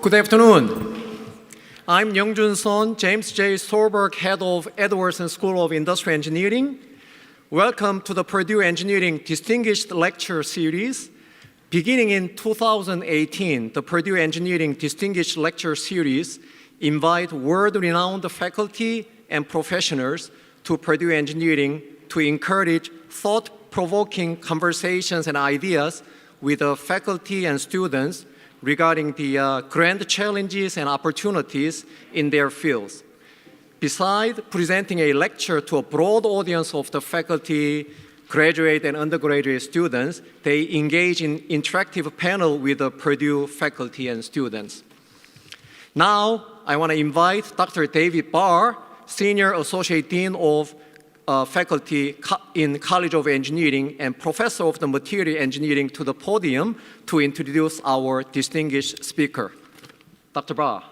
Good afternoon. I'm Youngjun Son, James J. Stolberg, Head of Edwardson School of Industrial Engineering. Welcome to the Purdue Engineering Distinguished Lecture Series. Beginning in 2018, the Purdue Engineering Distinguished Lecture Series invite world-renowned faculty and professionals to Purdue Engineering to encourage thought-provoking conversations and ideas with the faculty and students regarding the grand challenges and opportunities in their fields. Besides presenting a lecture to a broad audience of the faculty, graduate and undergraduate students, they engage in interactive panel with the Purdue faculty and students. Now, I want to invite Dr. David Barr, Senior Associate Dean of Faculty in College of Engineering and Professor of the Material Engineering, to the podium to introduce our distinguished speaker. Dr. Barr.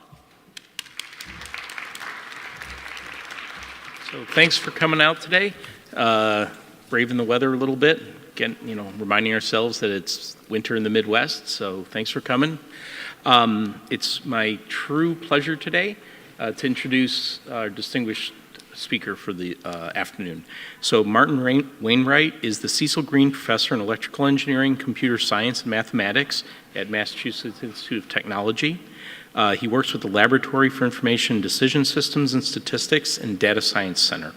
So thanks for coming out today. Braving the weather a little bit, again, reminding ourselves that it's winter in the Midwest, so thanks for coming. It's my true pleasure today to introduce our distinguished speaker for the afternoon. So Martin Wainwright is the Cecil Green Professor in Electrical Engineering, Computer Science, and Mathematics at Massachusetts Institute of Technology. He works with the Laboratory for Information Decision Systems and Statistics and Data Science Center.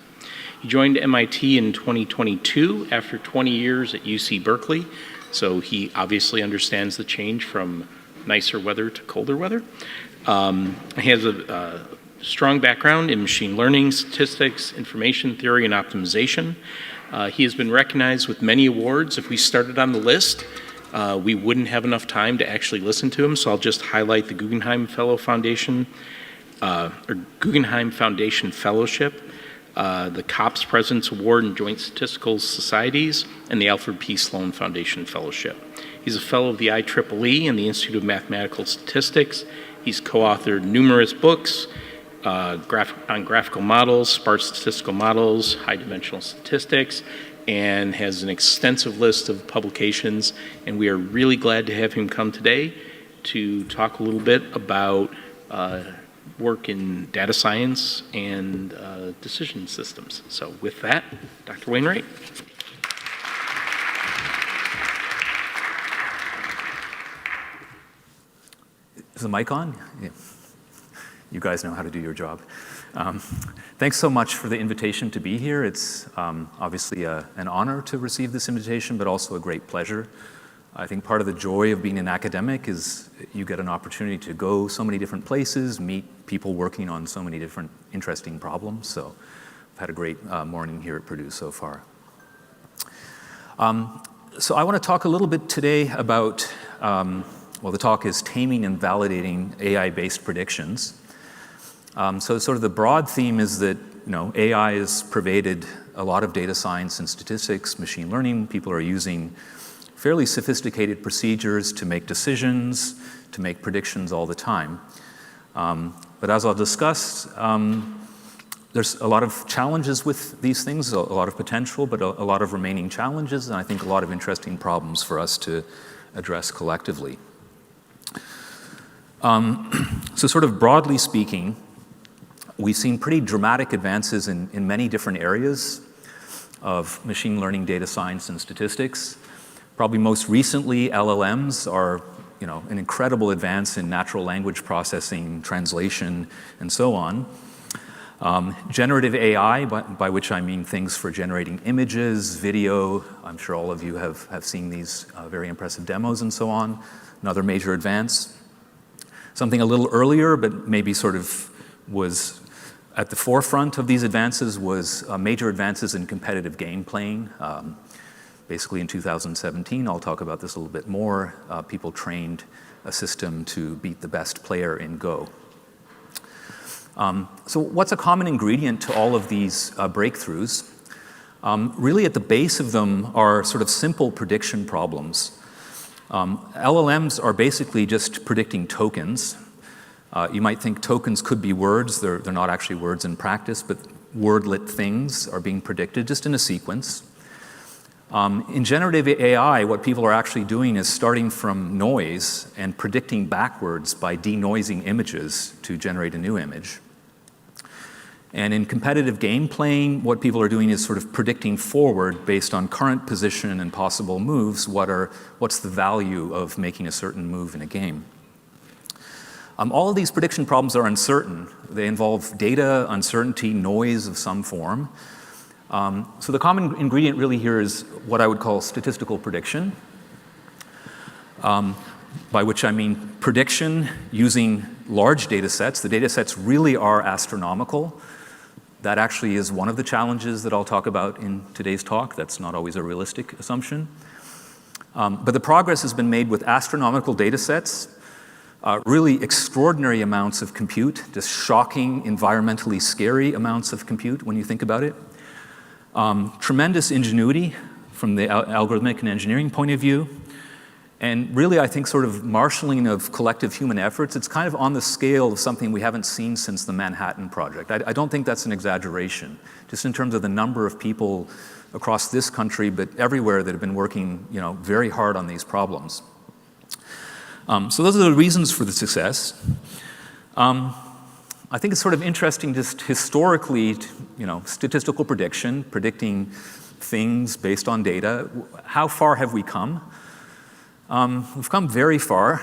He joined MIT in 2022 after 20 years at UC Berkeley, so he obviously understands the change from nicer weather to colder weather. He has a strong background in machine learning, statistics, information theory, and optimization. He has been recognized with many awards. If we started on the list, we wouldn't have enough time to actually listen to him, so I'll just highlight the Guggenheim Foundation Fellowship, the COPS President's Award in Joint Statistical Societies, and the Alfred P. Sloan Foundation Fellowship. He's a fellow of the IEEE and the Institute of Mathematical Statistics. He's co-authored numerous books on graphical models, sparse statistical models, high-dimensional statistics, and has an extensive list of publications. And we are really glad to have him come today to talk a little bit about work in data science and decision systems. So with that, Dr. Wainwright. Is the mic on? Yeah. You guys know how to do your job. Thanks so much for the invitation to be here. It's obviously an honor to receive this invitation, but also a great pleasure. I think part of the joy of being an academic is you get an opportunity to go so many different places, meet people working on so many different interesting problems. So I've had a great morning here at Purdue so far. So I want to talk a little bit today about, the talk is Taming and Validating AI-Based Predictions. So sort of the broad theme is that AI has pervaded a lot of data science and statistics, machine learning. People are using fairly sophisticated procedures to make decisions, to make predictions all the time. But as I'll discuss, there's a lot of challenges with these things, a lot of potential, but a lot of remaining challenges, and I think a lot of interesting problems for us to address collectively. So sort of broadly speaking, we've seen pretty dramatic advances in many different areas of machine learning, data science, and statistics. Probably most recently, LLMs are an incredible advance in natural language processing, translation, and so on. Generative AI, by which I mean things for generating images, video. I'm sure all of you have seen these very impressive demos and so on. Another major advance. Something a little earlier, but maybe sort of was at the forefront of these advances was major advances in competitive game playing. Basically in 2017, I'll talk about this a little bit more, people trained a system to beat the best player in Go. So what's a common ingredient to all of these breakthroughs? Really at the base of them are sort of simple prediction problems. LLMs are basically just predicting tokens. You might think tokens could be words. They're not actually words in practice, but wordlet things are being predicted just in a sequence. In generative AI, what people are actually doing is starting from noise and predicting backwards by denoising images to generate a new image. And in competitive game playing, what people are doing is sort of predicting forward based on current position and possible moves, what's the value of making a certain move in a game. All of these prediction problems are uncertain. They involve data, uncertainty, noise of some form. So the common ingredient really here is what I would call statistical prediction, by which I mean prediction using large data sets. The data sets really are astronomical. That actually is one of the challenges that I'll talk about in today's talk. That's not always a realistic assumption. But the progress has been made with astronomical data sets, really extraordinary amounts of compute, just shocking, environmentally scary amounts of compute when you think about it. Tremendous ingenuity from the algorithmic and engineering point of view. And really, I think sort of marshalling of collective human efforts, it's kind of on the scale of something we haven't seen since the Manhattan Project. I don't think that's an exaggeration, just in terms of the number of people across this country, but everywhere that have been working, very hard on these problems. So those are the reasons for the success. I think it's sort of interesting just historically, statistical prediction, predicting things based on data. How far have we come? We've come very far.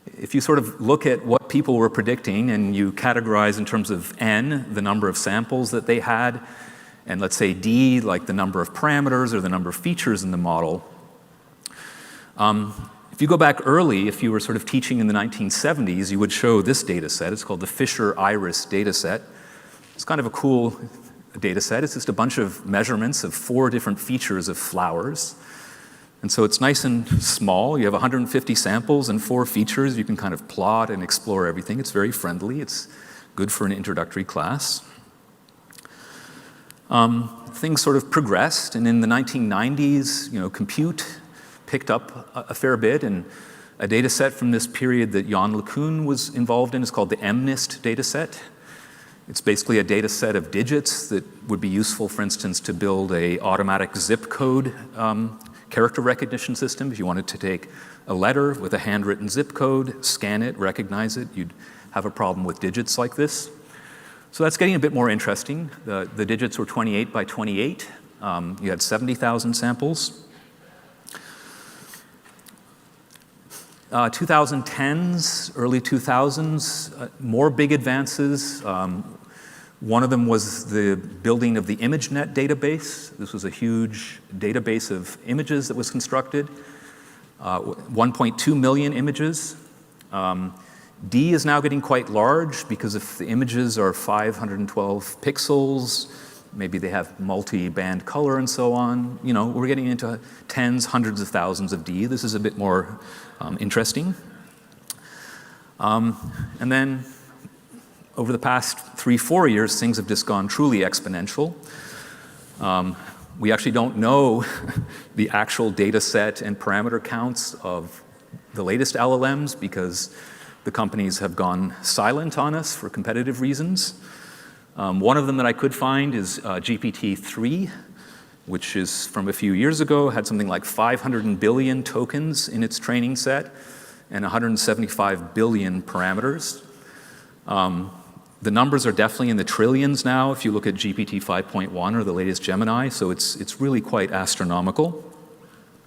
If you sort of look at what people were predicting and you categorize in terms of n, the number of samples that they had, and let's say d, like the number of parameters or the number of features in the model, if you go back early, if you were sort of teaching in the 1970s, you would show this data set. It's called the Fisher Iris data set. It's kind of a cool data set. It's just a bunch of measurements of 4 different features of flowers. And so it's nice and small. You have 150 samples and 4 features. You can kind of plot and explore everything. It's very friendly. It's good for an introductory class. Things sort of progressed, and in the 1990s, compute picked up a fair bit, and a data set from this period that Jan LeCun was involved in is called the MNIST data set. It's basically a data set of digits that would be useful, for instance, to build a automatic zip code character recognition system. If you wanted to take a letter with a handwritten zip code, scan it, recognize it, you'd have a problem with digits like this. So that's getting a bit more interesting. The digits were 28 by 28. You had 70,000 samples. 2010s, early 2000s, more big advances. One of them was the building of the ImageNet database. This was a huge database of images that was constructed, 1.2 million images. D is now getting quite large because if the images are 512 pixels, maybe they have multi-band color and so on, we're getting into tens, hundreds of thousands of D. This is a bit more interesting. And then over the past 3-4 years, things have just gone truly exponential. We actually don't know the actual data set and parameter counts of the latest LLMs because the companies have gone silent on us for competitive reasons. One of them that I could find is GPT-3, which is from a few years ago, had something like 500 billion tokens in its training set and 175 billion parameters. The numbers are definitely in the trillions now if you look at GPT 5.1 or the latest Gemini, so it's really quite astronomical.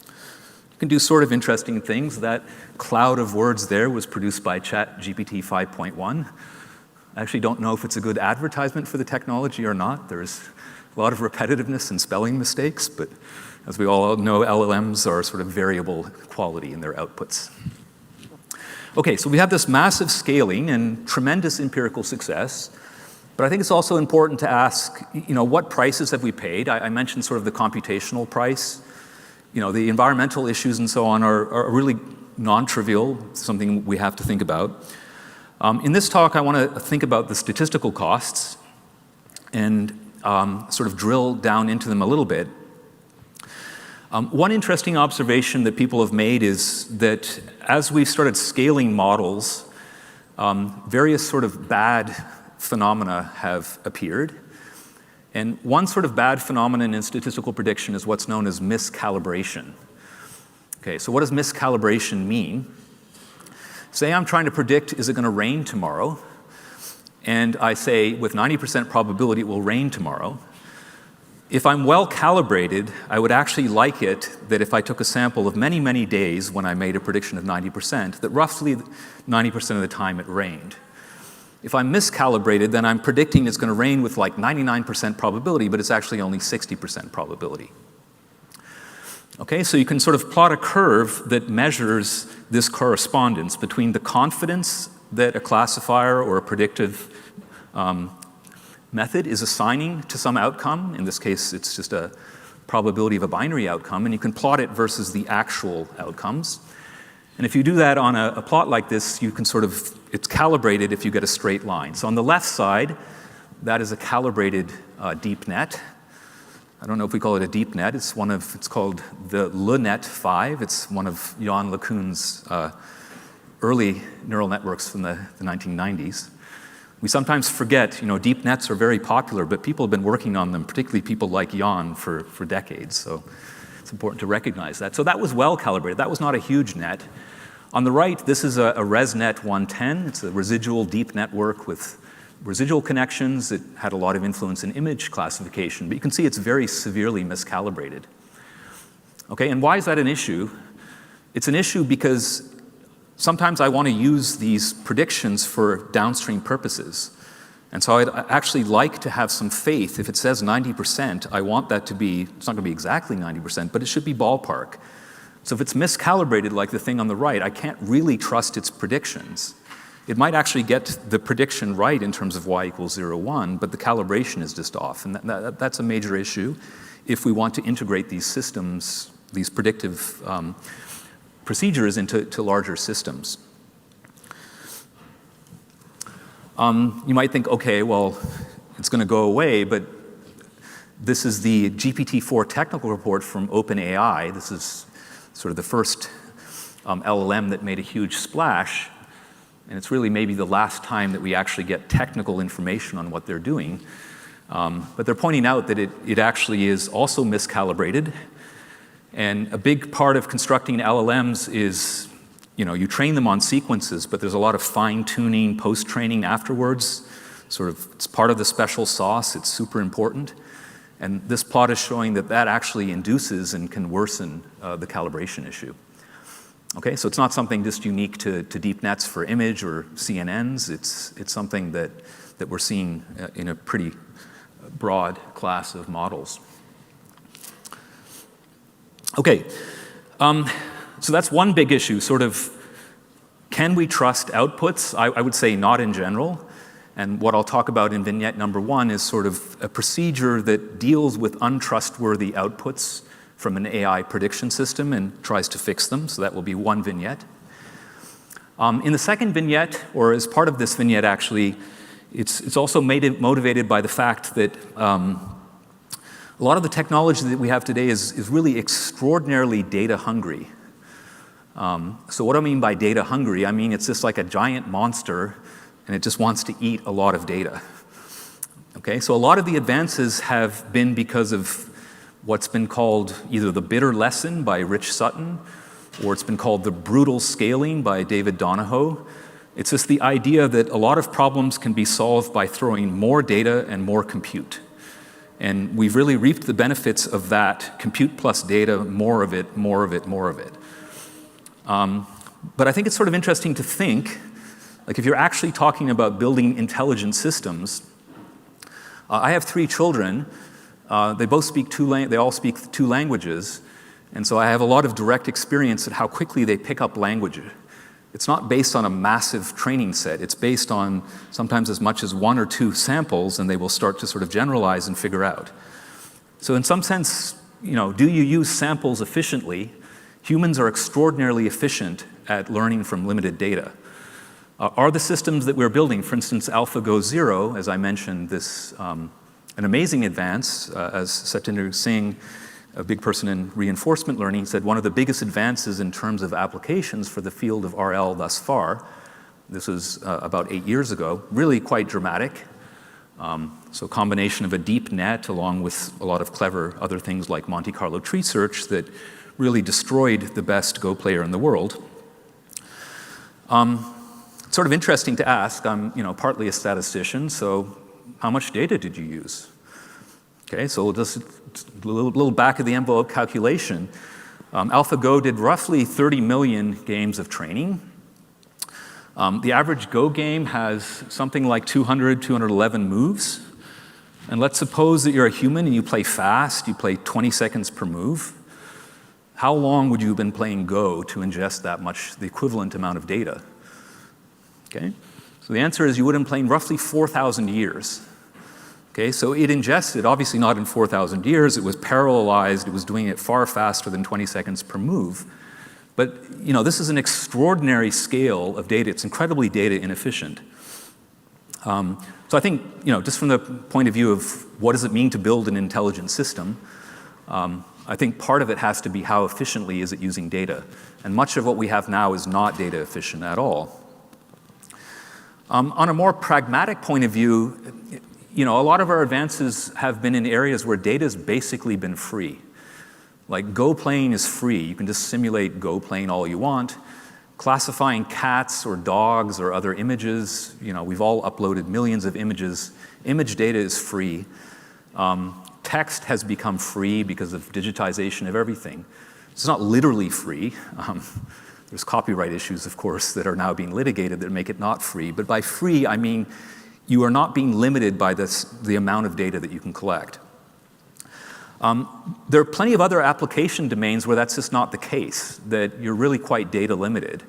You can do sort of interesting things. That cloud of words there was produced by ChatGPT 5.1. I actually don't know if it's a good advertisement for the technology or not. There's a lot of repetitiveness and spelling mistakes, but as we all know, LLMs are sort of variable quality in their outputs. Okay, so we have this massive scaling and tremendous empirical success, but I think it's also important to ask, what prices have we paid? I mentioned sort of the computational price. The environmental issues and so on are really non-trivial, something we have to think about. In this talk, I want to think about the statistical costs and sort of drill down into them a little bit. One interesting observation that people have made is that as we started scaling models, various sort of bad phenomena have appeared. And one sort of bad phenomenon in statistical prediction is what's known as miscalibration. Okay, so what does miscalibration mean? Say I'm trying to predict, is it going to rain tomorrow? And I say, with 90% probability it will rain tomorrow. If I'm well calibrated, I would actually like it that if I took a sample of many, many days when I made a prediction of 90%, that roughly 90% of the time it rained. If I'm miscalibrated, then I'm predicting it's going to rain with like 99% probability, but it's actually only 60% probability. Okay, so you can sort of plot a curve that measures this correspondence between the confidence that a classifier or a predictive method is assigning to some outcome. In this case, it's just a probability of a binary outcome, and you can plot it versus the actual outcomes. And if you do that on a plot like this, you can sort of, it's calibrated if you get a straight line. So on the left side, that is a calibrated deep net. I don't know if we call it a deep net. It's called the LeNet 5. It's one of Jan LeCun's early neural networks from the 1990s. We sometimes forget, deep nets are very popular, but people have been working on them, particularly people like Jan, for decades. So it's important to recognize that. So that was well calibrated. That was not a huge net. On the right, this is a ResNet 110. It's a residual deep network with residual connections. It had a lot of influence in image classification, but you can see it's very severely miscalibrated. Okay, and why is that an issue? It's an issue because sometimes I want to use these predictions for downstream purposes. And so I'd actually like to have some faith. If it says 90%, I want that to be, it's not going to be exactly 90%, but it should be ballpark. So if it's miscalibrated like the thing on the right, I can't really trust its predictions. It might actually get the prediction right in terms of y equals 0, 1, but the calibration is just off. And that's a major issue if we want to integrate these systems, these predictive procedures into larger systems. You might think, okay, well, it's going to go away, but this is the GPT-4 technical report from OpenAI. This is sort of the first LLM that made a huge splash, and it's really maybe the last time that we actually get technical information on what they're doing. But they're pointing out that it actually is also miscalibrated. And a big part of constructing LLMs is, you train them on sequences, but there's a lot of fine-tuning, post-training afterwards. Sort of, it's part of the special sauce. It's super important. And this plot is showing that actually induces and can worsen the calibration issue. Okay, so it's not something just unique to deep nets for image or CNNs. It's something that we're seeing in a pretty broad class of models. Okay, so that's one big issue, sort of, can we trust outputs? I would say not in general. And what I'll talk about in vignette number 1 is sort of a procedure that deals with untrustworthy outputs from an AI prediction system and tries to fix them. So that will be one vignette. In the second vignette, or as part of this vignette actually, it's also motivated by the fact that a lot of the technology that we have today is really extraordinarily data hungry. So what do I mean by data hungry? I mean it's just like a giant monster and it just wants to eat a lot of data. Okay, so a lot of the advances have been because of what's been called either the bitter lesson by Rich Sutton, or it's been called the brutal scaling by David Donahoe. It's just the idea that a lot of problems can be solved by throwing more data and more compute. And we've really reaped the benefits of that, compute plus data, more of it, more of it, more of it. But I think it's sort of interesting to think, like if you're actually talking about building intelligent systems, I have 3 children. They all speak 2 languages, and so I have a lot of direct experience at how quickly they pick up language. It's not based on a massive training set. It's based on sometimes as much as 1 or 2 samples, and they will start to sort of generalize and figure out. So in some sense, do you use samples efficiently? Humans are extraordinarily efficient at learning from limited data. Are the systems that we're building, for instance, AlphaGo 0, as I mentioned, this an amazing advance, as Satinder Singh, a big person in reinforcement learning, said one of the biggest advances in terms of applications for the field of RL thus far. This was about 8 years ago, really quite dramatic. So a combination of a deep net along with a lot of clever other things like Monte Carlo tree search that really destroyed the best Go player in the world. It's sort of interesting to ask. I'm partly a statistician, so how much data did you use? Okay, so just a little back of the envelope calculation. AlphaGo did roughly 30 million games of training. The average Go game has something like 211 moves. And let's suppose that you're a human and you play fast, you play 20 seconds per move. How long would you have been playing Go to ingest that much, the equivalent amount of data? Okay, so the answer is you would have been playing roughly 4,000 years. Okay, so it ingested, obviously not in 4,000 years, it was parallelized, it was doing it far faster than 20 seconds per move. But this is an extraordinary scale of data. It's incredibly data inefficient. So I think, just from the point of view of what does it mean to build an intelligent system, I think part of it has to be how efficiently is it using data. And much of what we have now is not data efficient at all. On a more pragmatic point of view, a lot of our advances have been in areas where data has basically been free. Like Go playing is free. You can just simulate Go playing all you want. Classifying cats or dogs or other images, we've all uploaded millions of images. Image data is free. Text has become free because of digitization of everything. It's not literally free. There's copyright issues, of course, that are now being litigated that make it not free. But by free, I mean you are not being limited by the amount of data that you can collect. There are plenty of other application domains where that's just not the case, that you're really quite data limited.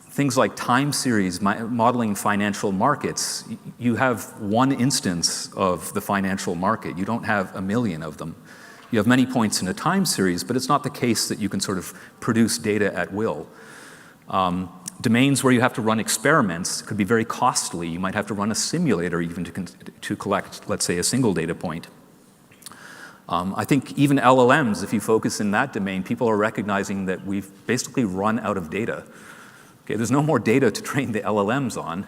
Things like time series, modeling financial markets, you have one instance of the financial market. You don't have a million of them. You have many points in a time series, but it's not the case that you can sort of produce data at will. Domains where you have to run experiments could be very costly. You might have to run a simulator even to collect, let's say, a single data point. I think even LLMs, if you focus in that domain, people are recognizing that we've basically run out of data. Okay, there's no more data to train the LLMs on.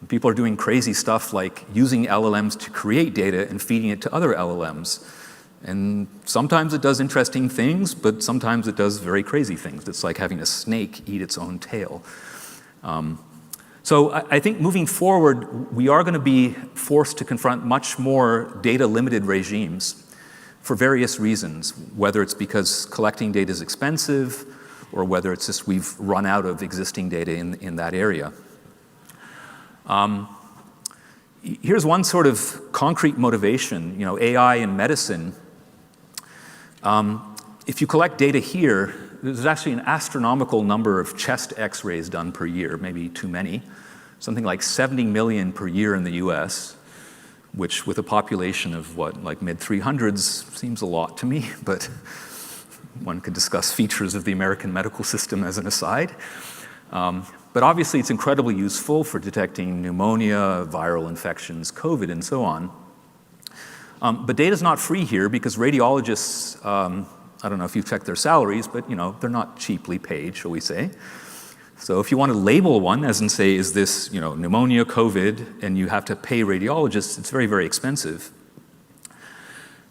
People are doing crazy stuff like using LLMs to create data and feeding it to other LLMs. And sometimes it does interesting things, but sometimes it does very crazy things. It's like having a snake eat its own tail. So I think moving forward, we are going to be forced to confront much more data-limited regimes for various reasons, whether it's because collecting data is expensive or whether it's just we've run out of existing data in that area. Here's one sort of concrete motivation, AI in medicine. If you collect data here, there's actually an astronomical number of chest x-rays done per year, maybe too many, something like 70 million per year in the US, which with a population of like mid-300s seems a lot to me, but one could discuss features of the American medical system as an aside. But obviously it's incredibly useful for detecting pneumonia, viral infections, COVID, and so on. But data's not free here because radiologists, I don't know if you've checked their salaries, but they're not cheaply paid, shall we say. So if you want to label one, as in say, is this pneumonia, COVID, and you have to pay radiologists, it's very, very expensive.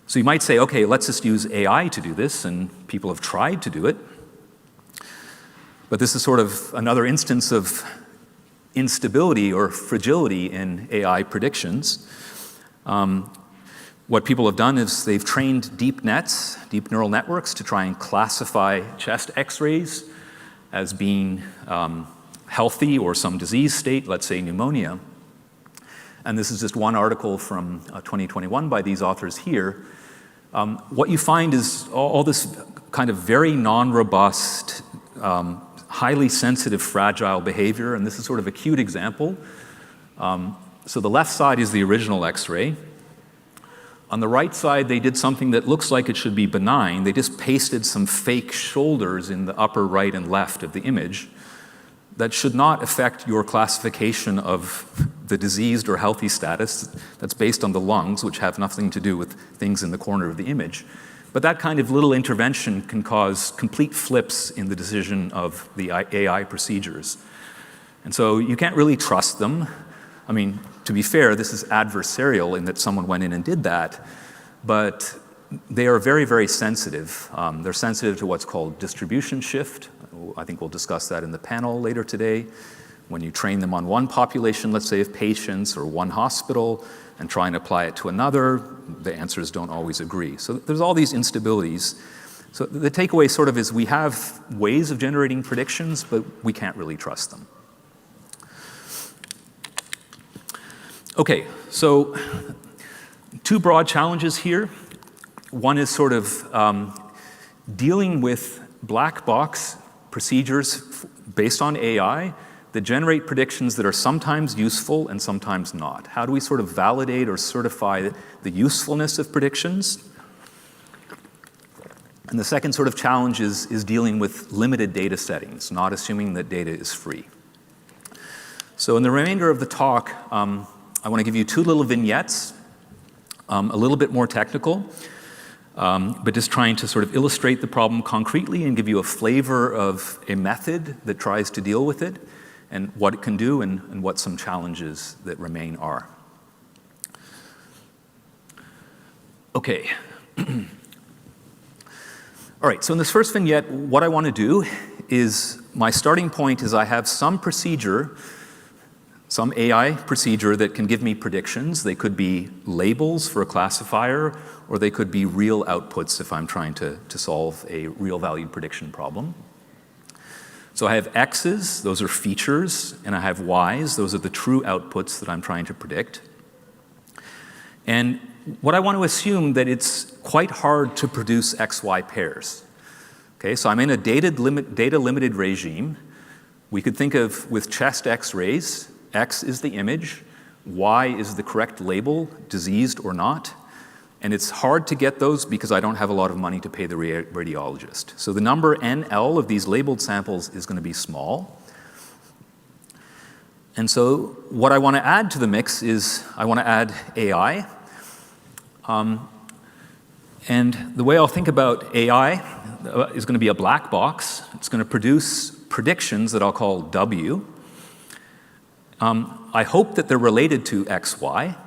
So you might say, okay, let's just use AI to do this, and people have tried to do it. But this is sort of another instance of instability or fragility in AI predictions. What people have done is they've trained deep nets, deep neural networks, to try and classify chest x-rays as being healthy or some disease state, let's say pneumonia. And this is just one article from 2021 by these authors here. What you find is all this kind of very non-robust, highly sensitive, fragile behavior, and this is sort of a cute example. So the left side is the original X-ray. On the right side, they did something that looks like it should be benign. They just pasted some fake shoulders in the upper right and left of the image. That should not affect your classification of the diseased or healthy status. That's based on the lungs, which have nothing to do with things in the corner of the image. But that kind of little intervention can cause complete flips in the decision of the AI procedures. And so you can't really trust them. I mean, to be fair, this is adversarial in that someone went in and did that, but they are very, very sensitive. They're sensitive to what's called distribution shift. I think we'll discuss that in the panel later today. When you train them on one population, let's say of patients or one hospital, and try and apply it to another, the answers don't always agree. So there's all these instabilities. So the takeaway sort of is we have ways of generating predictions, but we can't really trust them. Okay, so two broad challenges here. One is sort of dealing with black box procedures based on AI that generate predictions that are sometimes useful and sometimes not. How do we sort of validate or certify the usefulness of predictions? And the second sort of challenge is dealing with limited data settings, not assuming that data is free. So in the remainder of the talk, I want to give you two little vignettes, a little bit more technical, but just trying to sort of illustrate the problem concretely and give you a flavor of a method that tries to deal with it and what it can do and what some challenges that remain are. Okay. All right, so in this first vignette, what I want to do is, my starting point is I have some procedure, some AI procedure that can give me predictions. They could be labels for a classifier, or they could be real outputs if I'm trying to solve a real value prediction problem. So I have X's, those are features, and I have Y's, those are the true outputs that I'm trying to predict. And what I want to assume that it's quite hard to produce XY pairs. Okay, so I'm in a data-limited regime. We could think of with chest X-rays, X is the image, Y is the correct label, diseased or not. And it's hard to get those because I don't have a lot of money to pay the radiologist. So the number NL of these labeled samples is going to be small. And so what I want to add to the mix is I want to add AI. And the way I'll think about AI is going to be a black box. It's going to produce predictions that I'll call W. I hope that they're related to XY.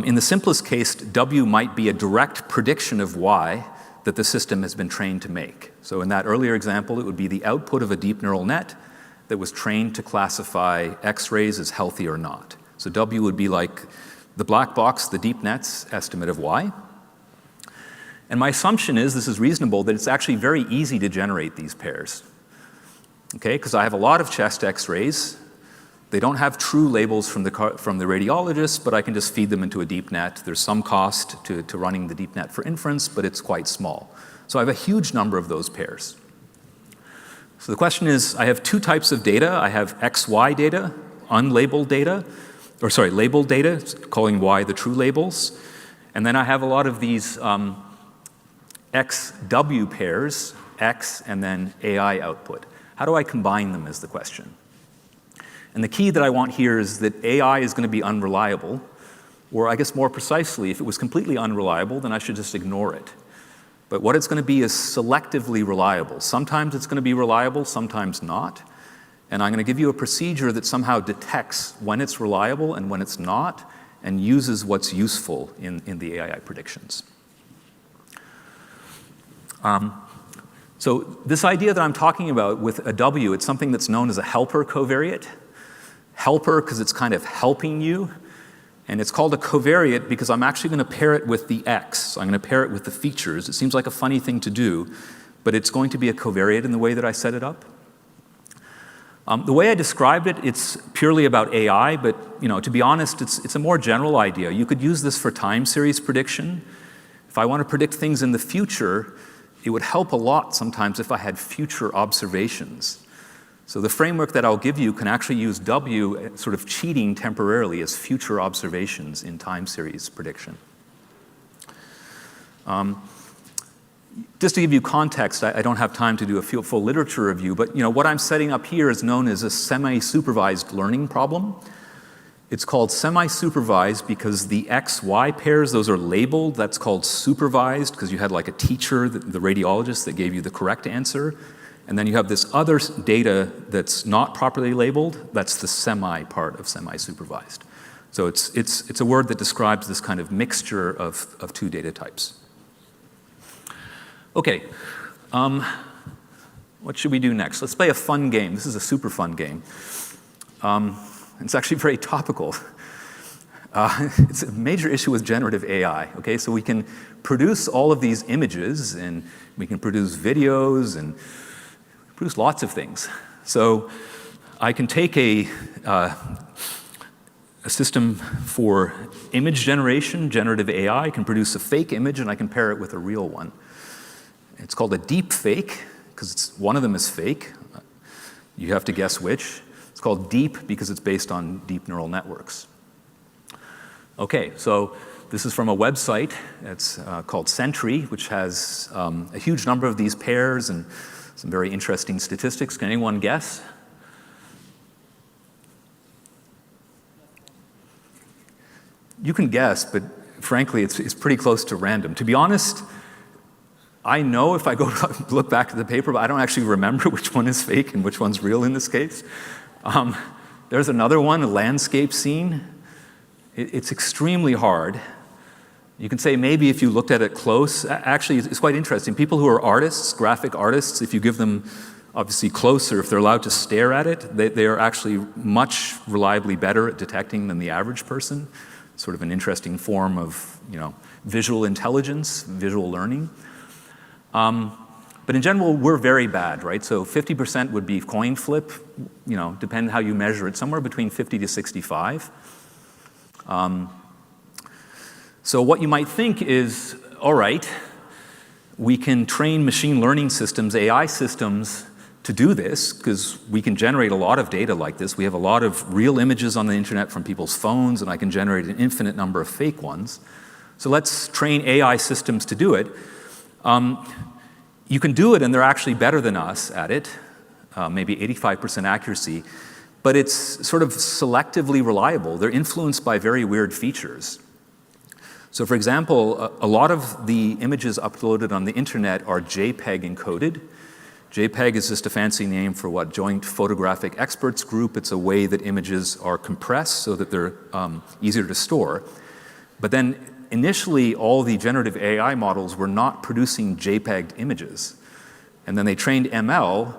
In the simplest case, W might be a direct prediction of Y that the system has been trained to make. So in that earlier example, it would be the output of a deep neural net that was trained to classify X-rays as healthy or not. So W would be like the black box, the deep net's estimate of Y. And my assumption is, this is reasonable, that it's actually very easy to generate these pairs. Okay, because I have a lot of chest X-rays. They don't have true labels from the radiologist, but I can just feed them into a deep net. There's some cost to running the deep net for inference, but it's quite small. So I have a huge number of those pairs. So the question is, I have two types of data. I have XY data, unlabeled data, or sorry, labeled data, calling Y the true labels. And then I have a lot of these XW pairs, X and then AI output. How do I combine them is the question. And the key that I want here is that AI is going to be unreliable, or I guess more precisely, if it was completely unreliable, then I should just ignore it. But what it's going to be is selectively reliable. Sometimes it's going to be reliable, sometimes not. And I'm going to give you a procedure that somehow detects when it's reliable and when it's not, and uses what's useful in the AI predictions. So this idea that I'm talking about with a W, it's something that's known as a helper covariate. Helper because it's kind of helping you. And it's called a covariate because I'm actually going to pair it with the X. So I'm going to pair it with the features. It seems like a funny thing to do, but it's going to be a covariate in the way that I set it up. The way I described it, it's purely about AI, but to be honest, it's a more general idea. You could use this for time series prediction. If I want to predict things in the future, it would help a lot sometimes if I had future observations. So the framework that I'll give you can actually use W sort of cheating temporarily as future observations in time series prediction. Just to give you context, I don't have time to do a full literature review, but what I'm setting up here is known as a semi-supervised learning problem. It's called semi-supervised because the XY pairs, those are labeled. That's called supervised because you had like a teacher, the radiologist, that gave you the correct answer. And then you have this other data that's not properly labeled. That's the semi part of semi-supervised. So it's a word that describes this kind of mixture of two data types. Okay, what should we do next? Let's play a fun game. This is a super fun game. It's actually very topical. It's a major issue with generative AI, okay? So we can produce all of these images, and we can produce videos, and produce lots of things. So I can take a system for image generation, generative AI, can produce a fake image, and I can pair it with a real one. It's called a deep fake, because one of them is fake. You have to guess which. It's called deep because it's based on deep neural networks. Okay, so this is from a website. It's called Sentry, which has a huge number of these pairs and some very interesting statistics. Can anyone guess? You can guess, but frankly, it's pretty close to random. To be honest, I know if I go look back at the paper, but I don't actually remember which one is fake and which one's real in this case. There's another one, a landscape scene. It's extremely hard. You can say maybe if you looked at it close, actually it's quite interesting. People who are artists, graphic artists, if you give them obviously closer, if they're allowed to stare at it, they are actually much reliably better at detecting than the average person. Sort of an interesting form of, visual intelligence, visual learning. But in general, we're very bad, right? So 50% would be coin flip, depending how you measure it, somewhere between 50 to 65. So what you might think is, all right, we can train machine learning systems, AI systems, to do this, because we can generate a lot of data like this. We have a lot of real images on the internet from people's phones, and I can generate an infinite number of fake ones. So let's train AI systems to do it. You can do it, and they're actually better than us at it, maybe 85% accuracy, but it's sort of selectively reliable. They're influenced by very weird features. So for example, a lot of the images uploaded on the internet are JPEG encoded. JPEG is just a fancy name for what? Joint Photographic Experts Group. It's a way that images are compressed so that they're easier to store. But then initially, all the generative AI models were not producing JPEG images. And then they trained ML,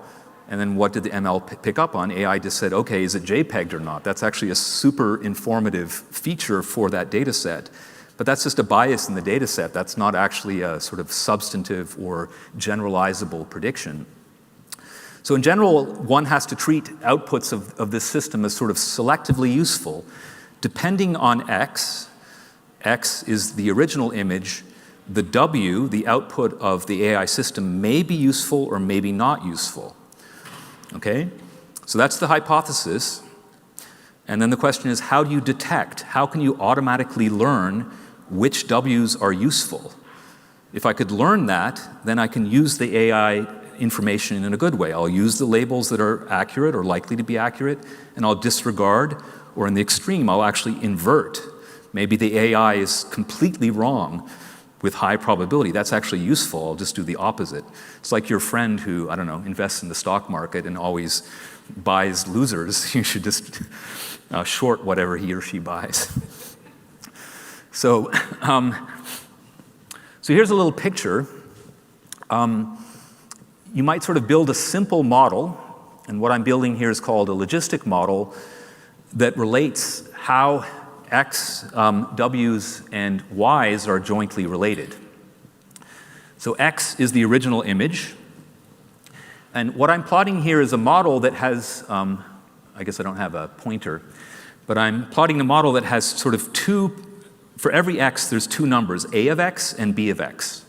and then what did the ML pick up on? AI just said, okay, is it JPEG'd or not? That's actually a super informative feature for that data set. But that's just a bias in the data set. That's not actually a sort of substantive or generalizable prediction. So in general, one has to treat outputs of this system as sort of selectively useful. Depending on X is the original image, the W, the output of the AI system, may be useful or maybe not useful. Okay? So that's the hypothesis. And then the question is, how do you detect? How can you automatically learn which W's are useful? If I could learn that, then I can use the AI information in a good way. I'll use the labels that are accurate or likely to be accurate, and I'll disregard, or in the extreme, I'll actually invert. Maybe the AI is completely wrong with high probability. That's actually useful. I'll just do the opposite. It's like your friend who, invests in the stock market and always buys losers. You should just short whatever he or she buys. So here's a little picture. You might sort of build a simple model, and what I'm building here is called a logistic model that relates how X, W's, and Y's are jointly related. So X is the original image, and what I'm plotting here is a model that has, I guess I don't have a pointer, but I'm plotting a model that has sort of for every X, there's two numbers, A of X and B of X.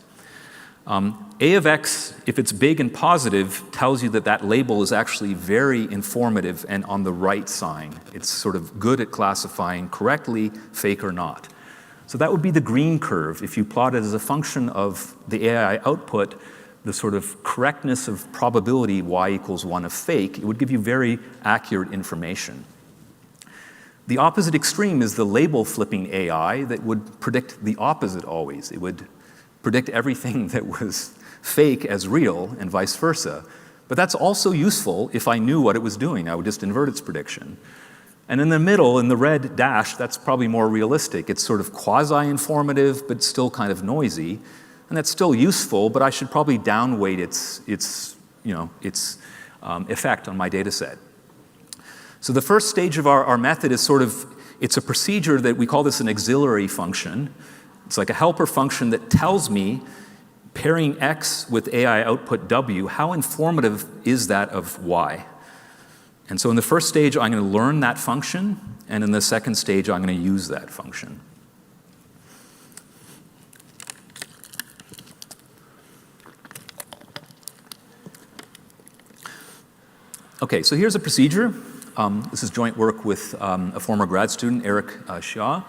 A of X, if it's big and positive, tells you that that label is actually very informative and on the right sign. It's sort of good at classifying correctly, fake or not. So that would be the green curve. If you plot it as a function of the AI output, the sort of correctness of probability y equals 1 of fake, it would give you very accurate information. The opposite extreme is the label flipping AI that would predict the opposite always. It would predict everything that was fake as real and vice versa. But that's also useful if I knew what it was doing. I would just invert its prediction. And in the middle, in the red dash, that's probably more realistic. It's sort of quasi-informative, but still kind of noisy. And that's still useful, but I should probably downweight its effect on my data set. So the first stage of our method is it's a procedure that we call this an auxiliary function. It's like a helper function that tells me, pairing X with AI output W, how informative is that of Y? And so in the first stage, I'm going to learn that function, and in the second stage, I'm going to use that function. Okay, so here's a procedure. This is joint work with a former grad student, Eric Shaw.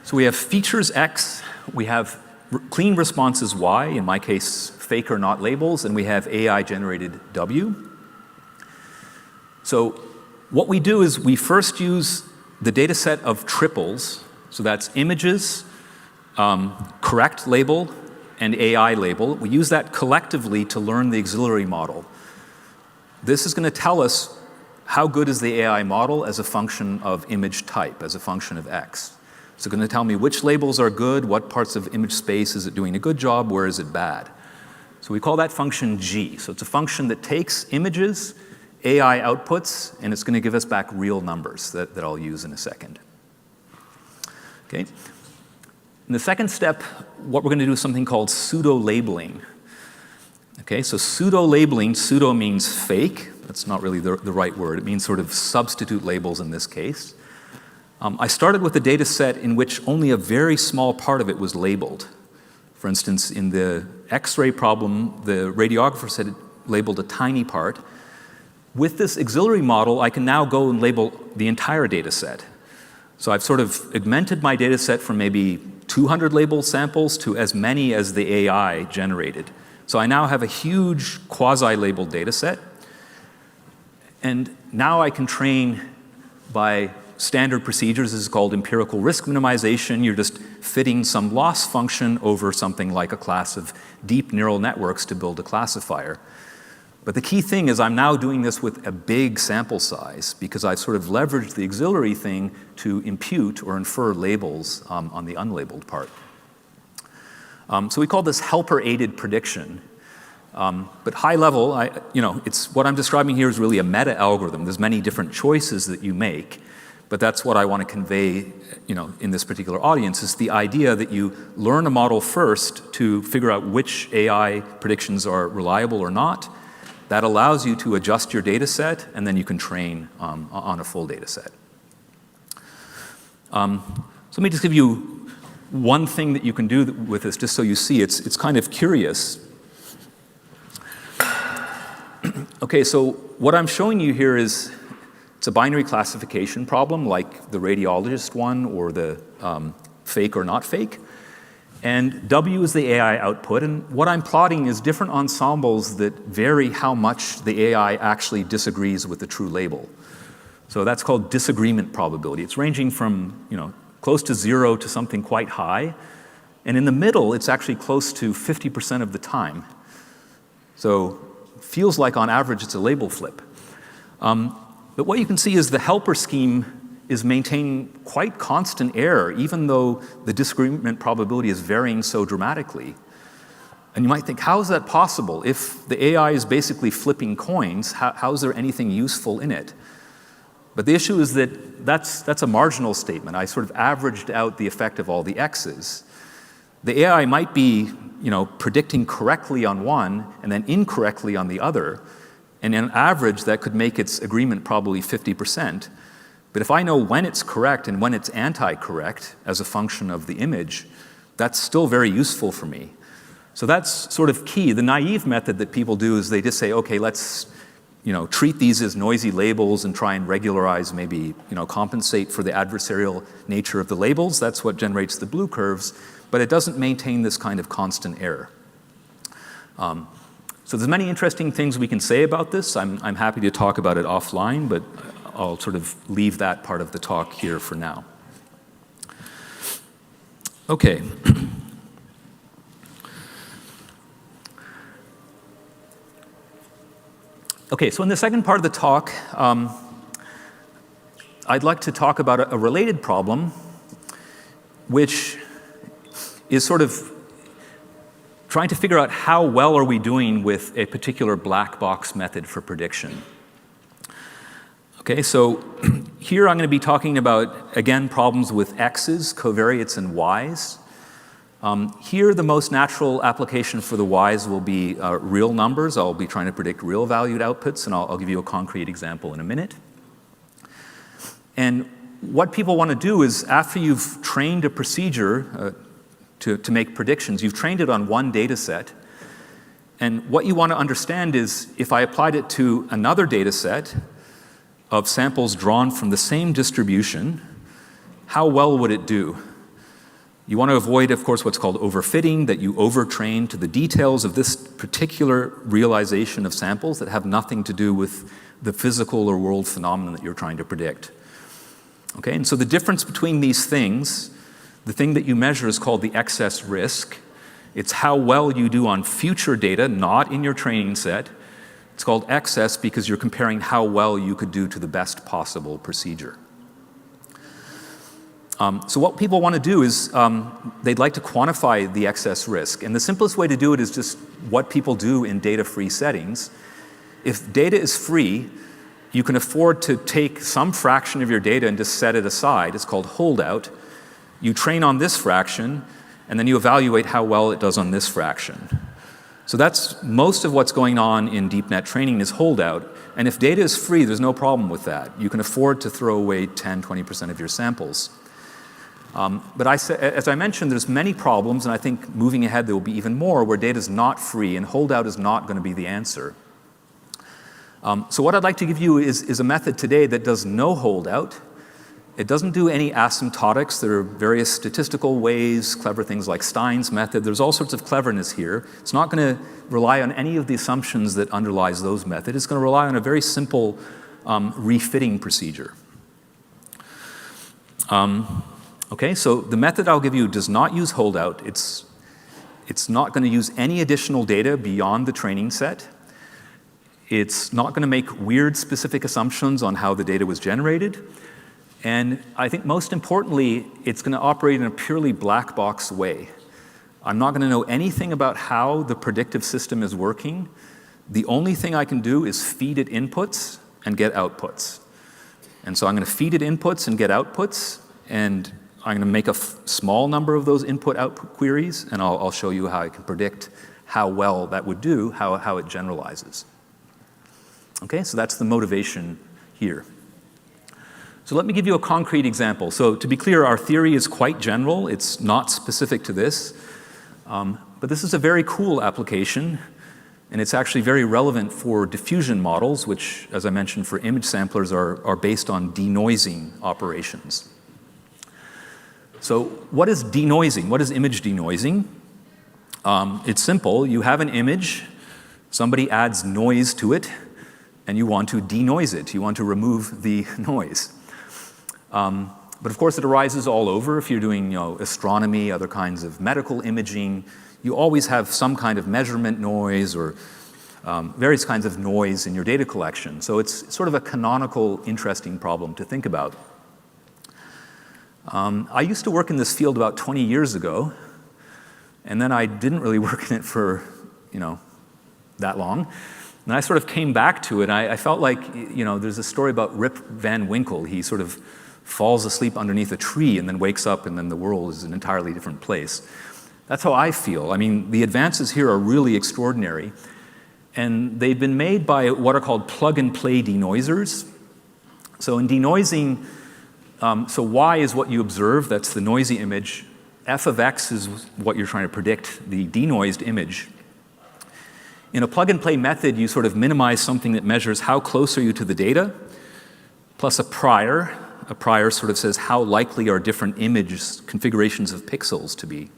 So we have features X, we have clean responses Y, in my case, fake or not labels, and we have AI-generated W. So what we do is we first use the data set of triples, so that's images, correct label, and AI label. We use that collectively to learn the auxiliary model. This is going to tell us how good is the AI model as a function of image type, as a function of X. So it's going to tell me which labels are good, what parts of image space is it doing a good job, where is it bad. So we call that function G. So it's a function that takes images, AI outputs, and it's going to give us back real numbers that I'll use in a second. Okay. In the second step, what we're going to do is something called pseudo-labeling. Okay, so pseudo-labeling, pseudo means fake. That's not really the right word. It means sort of substitute labels in this case. I started with a data set in which only a very small part of it was labeled. For instance, in the X-ray problem, the radiographers had labeled a tiny part. With this auxiliary model, I can now go and label the entire data set. So I've sort of augmented my data set from maybe 200 labeled samples to as many as the AI generated. So I now have a huge quasi-labeled data set. And now I can train by standard procedures. This is called empirical risk minimization. You're just fitting some loss function over something like a class of deep neural networks to build a classifier. But the key thing is I'm now doing this with a big sample size because I've sort of leveraged the auxiliary thing to impute or infer labels on the unlabeled part. So we call this helper-aided prediction. But high level, it's what I'm describing here is really a meta-algorithm. There's many different choices that you make, but that's what I want to convey, in this particular audience, is the idea that you learn a model first to figure out which AI predictions are reliable or not. That allows you to adjust your data set, and then you can train on a full data set. So let me just give you one thing that you can do with this, just so you see. It's kind of curious. Okay, so what I'm showing you here is it's a binary classification problem like the radiologist one or the fake or not fake. And W is the AI output. And what I'm plotting is different ensembles that vary how much the AI actually disagrees with the true label. So that's called disagreement probability. It's ranging from close to 0 to something quite high. And in the middle, it's actually close to 50% of the time. So feels like on average it's a label flip. But what you can see is the helper scheme is maintaining quite constant error, even though the disagreement probability is varying so dramatically. And you might think, how is that possible? If the AI is basically flipping coins, how is there anything useful in it? But the issue is that that's a marginal statement. I sort of averaged out the effect of all the X's. The AI might be predicting correctly on one and then incorrectly on the other. And on average, that could make its agreement probably 50%. But if I know when it's correct and when it's anti-correct as a function of the image, that's still very useful for me. So that's sort of key. The naive method that people do is they just say, okay, let's treat these as noisy labels and try and regularize, maybe compensate for the adversarial nature of the labels. That's what generates the blue curves, but it doesn't maintain this kind of constant error. So there's many interesting things we can say about this. I'm happy to talk about it offline, but I'll sort of leave that part of the talk here for now. Okay. Okay, so in the second part of the talk, I'd like to talk about a related problem, which is sort of trying to figure out how well are we doing with a particular black box method for prediction. Okay, so here I'm going to be talking about, again, problems with x's, covariates, and y's. Here, the most natural application for the y's will be real numbers. I'll be trying to predict real valued outputs, and I'll give you a concrete example in a minute. And what people want to do is, after you've trained a procedure to make predictions, you've trained it on one data set, and what you want to understand is, if I applied it to another data set of samples drawn from the same distribution, how well would it do? You want to avoid, of course, what's called overfitting, that you overtrain to the details of this particular realization of samples that have nothing to do with the physical or world phenomenon that you're trying to predict. Okay, and so the difference between these things, the thing that you measure is called the excess risk. It's how well you do on future data, not in your training set. It's called excess because you're comparing how well you could do to the best possible procedure. So what people want to do is they'd like to quantify the excess risk. And the simplest way to do it is just what people do in data-free settings. If data is free, you can afford to take some fraction of your data and just set it aside. It's called holdout. You train on this fraction, and then you evaluate how well it does on this fraction. So that's most of what's going on in deep net training is holdout. And if data is free, there's no problem with that. You can afford to throw away 10, 20% of your samples. But as I mentioned, there's many problems, and I think moving ahead there will be even more, where data is not free, and holdout is not going to be the answer. So what I'd like to give you is a method today that does no holdout. It doesn't do any asymptotics. There are various statistical ways, clever things like Stein's method. There's all sorts of cleverness here. It's not going to rely on any of the assumptions that underlies those methods. It's going to rely on a very simple refitting procedure. Okay, so the method I'll give you does not use holdout. It's not going to use any additional data beyond the training set. It's not going to make weird specific assumptions on how the data was generated. And I think most importantly, it's going to operate in a purely black box way. I'm not going to know anything about how the predictive system is working. The only thing I can do is feed it inputs and get outputs. And so I'm going to feed it inputs and get outputs, and I'm going to make a small number of those input-output queries, and I'll show you how I can predict how well that would do, how it generalizes. Okay, so that's the motivation here. So let me give you a concrete example. So to be clear, our theory is quite general. It's not specific to this. But this is a very cool application, and it's actually very relevant for diffusion models, which, as I mentioned, for image samplers are based on denoising operations. So what is denoising? What is image denoising? It's simple. You have an image, somebody adds noise to it, and you want to denoise it. You want to remove the noise. But of course, it arises all over. If you're doing astronomy, other kinds of medical imaging, you always have some kind of measurement noise or various kinds of noise in your data collection. So it's sort of a canonical, interesting problem to think about. I used to work in this field about 20 years ago, and then I didn't really work in it for, that long. And I sort of came back to it. I felt like, there's a story about Rip Van Winkle. He sort of falls asleep underneath a tree and then wakes up, and then the world is an entirely different place. That's how I feel. I mean, the advances here are really extraordinary. And they've been made by what are called plug-and-play denoisers. So in denoising, so Y is what you observe, that's the noisy image. F of X is what you're trying to predict, the denoised image. In a plug-and-play method, you sort of minimize something that measures how close are you to the data, plus a prior. A prior sort of says how likely are different images, configurations of pixels to be.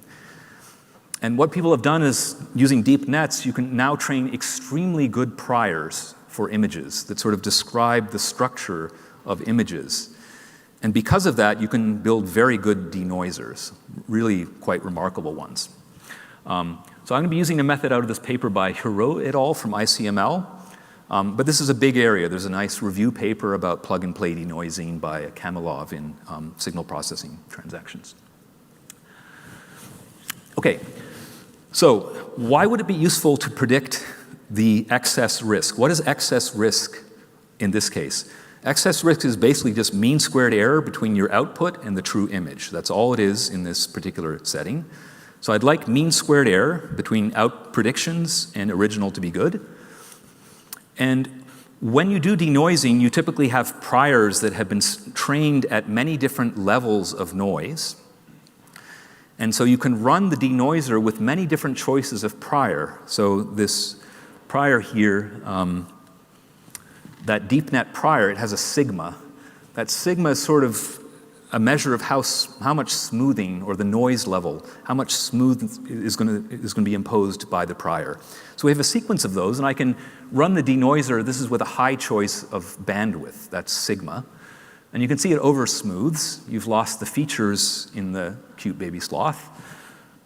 And what people have done is, using deep nets, you can now train extremely good priors for images that sort of describe the structure of images. And because of that, you can build very good denoisers, really quite remarkable ones. So I'm going to be using a method out of this paper by Hiro et al. From ICML. But this is a big area. There's a nice review paper about plug-and-play denoising by Kamilov in signal processing transactions. Okay, so why would it be useful to predict the excess risk? What is excess risk in this case? Excess risk is basically just mean squared error between your output and the true image. That's all it is in this particular setting. So I'd like mean squared error between out predictions and original to be good. And when you do denoising, you typically have priors that have been trained at many different levels of noise. And so you can run the denoiser with many different choices of prior. So this prior here, that deep net prior, it has a sigma. That sigma is sort of a measure of how much smoothing, or the noise level, how much smooth is going to be imposed by the prior. So we have a sequence of those, and I can run the denoiser. This is with a high choice of bandwidth, that's sigma. And you can see it over smooths. You've lost the features in the cute baby sloth.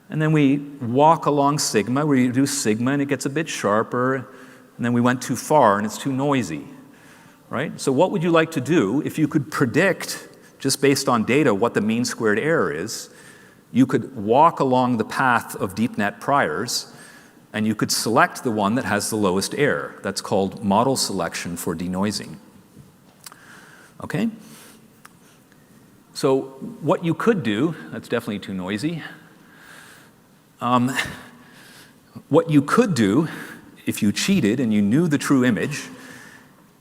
And then we walk along sigma, we reduce sigma, and it gets a bit sharper. And then we went too far, and it's too noisy, right? So what would you like to do if you could predict, just based on data, what the mean squared error is? You could walk along the path of deep net priors, and you could select the one that has the lowest error. That's called model selection for denoising. Okay? So what you could do, that's definitely too noisy. What you could do, if you cheated and you knew the true image,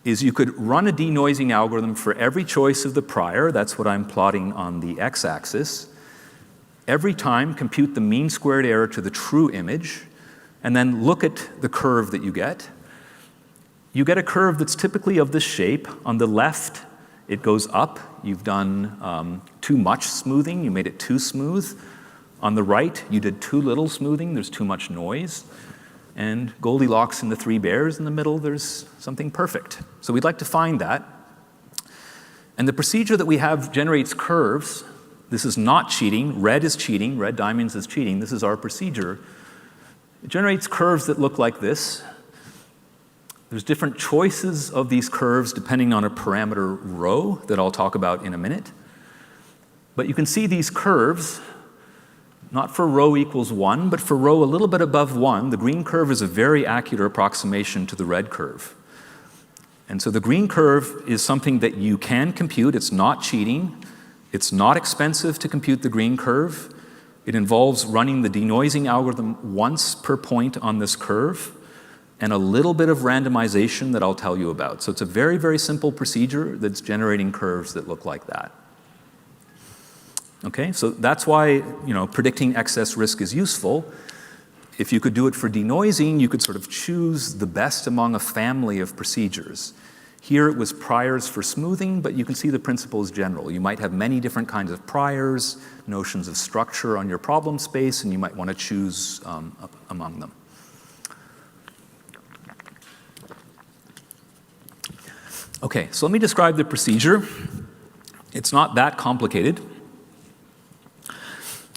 is you could run a denoising algorithm for every choice of the prior. That's what I'm plotting on the x-axis. Every time, compute the mean squared error to the true image, and then look at the curve that you get. You get a curve that's typically of this shape. On the left, it goes up. You've done too much smoothing. You made it too smooth. On the right, you did too little smoothing. There's too much noise. And Goldilocks and the three bears in the middle, there's something perfect. So we'd like to find that. And the procedure that we have generates curves. This is not cheating. Red is cheating. Red diamonds is cheating. This is our procedure. It generates curves that look like this. There's different choices of these curves depending on a parameter rho that I'll talk about in a minute. But you can see these curves, not for rho equals 1, but for rho a little bit above 1. The green curve is a very accurate approximation to the red curve. And so the green curve is something that you can compute. It's not cheating. It's not expensive to compute the green curve. It involves running the denoising algorithm once per point on this curve, and a little bit of randomization that I'll tell you about. So it's a very, very simple procedure that's generating curves that look like that. Okay, so that's why, predicting excess risk is useful. If you could do it for denoising, you could sort of choose the best among a family of procedures. Here it was priors for smoothing, but you can see the principle is general. You might have many different kinds of priors, notions of structure on your problem space, and you might want to choose among them. Okay, so let me describe the procedure. It's not that complicated.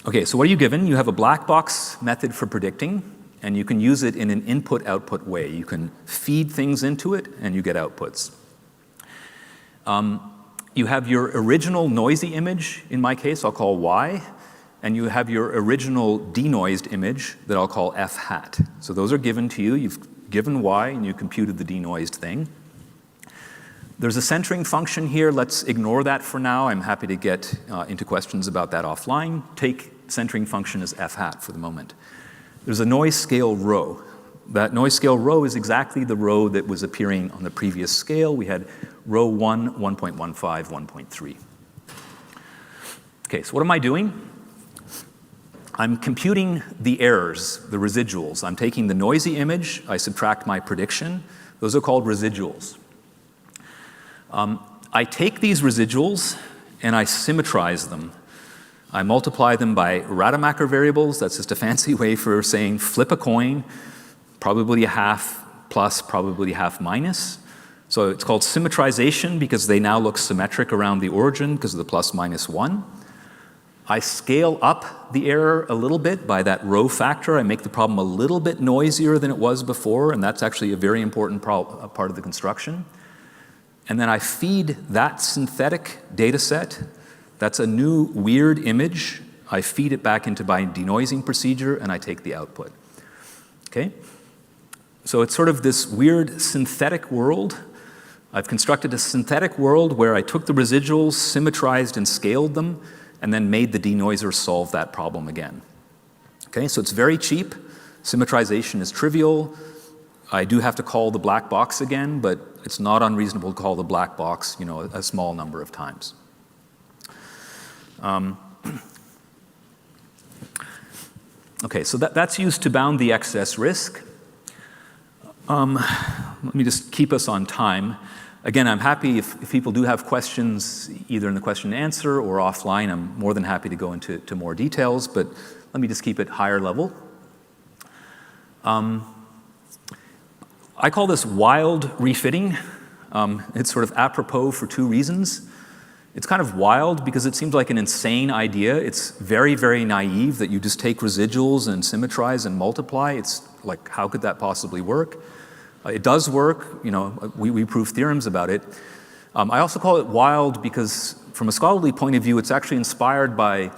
Okay, so what are you given? You have a black box method for predicting, and you can use it in an input-output way. You can feed things into it, and you get outputs. You have your original noisy image, in my case, I'll call Y, and you have your original denoised image that I'll call F hat. So those are given to you. You've given Y, and you computed the denoised thing. There's a centering function here. Let's ignore that for now. I'm happy to get into questions about that offline. Take centering function as F hat for the moment. There's a noise scale rho. That noise scale rho is exactly the rho that was appearing on the previous scale. We had rho 1, 1.15, 1.3. Okay, so what am I doing? I'm computing the errors, the residuals. I'm taking the noisy image, I subtract my prediction. Those are called residuals. I take these residuals and I symmetrize them. I multiply them by Rademacher variables. That's just a fancy way for saying flip a coin, probability half plus, probability half minus. So it's called symmetrization because they now look symmetric around the origin because of the plus minus 1. I scale up the error a little bit by that row factor. I make the problem a little bit noisier than it was before, and that's actually a very important part of the construction. And then I feed that synthetic data set. That's a new weird image. I feed it back into my denoising procedure, and I take the output. Okay? So it's sort of this weird synthetic world. I've constructed a synthetic world where I took the residuals, symmetrized and scaled them, and then made the denoiser solve that problem again. Okay, so it's very cheap. Symmetrization is trivial. I do have to call the black box again, but it's not unreasonable to call the black box, a small number of times. Okay, so that's used to bound the excess risk. Let me just keep us on time. Again, I'm happy if people do have questions, either in the question and answer or offline. I'm more than happy to go into more details, but let me just keep it higher level. I call this wild refitting. It's sort of apropos for two reasons. It's kind of wild because it seems like an insane idea. It's very, very naive that you just take residuals and symmetrize and multiply. It's like, how could that possibly work? It does work. We prove theorems about it. I also call it wild because from a scholarly point of view, it's actually inspired by,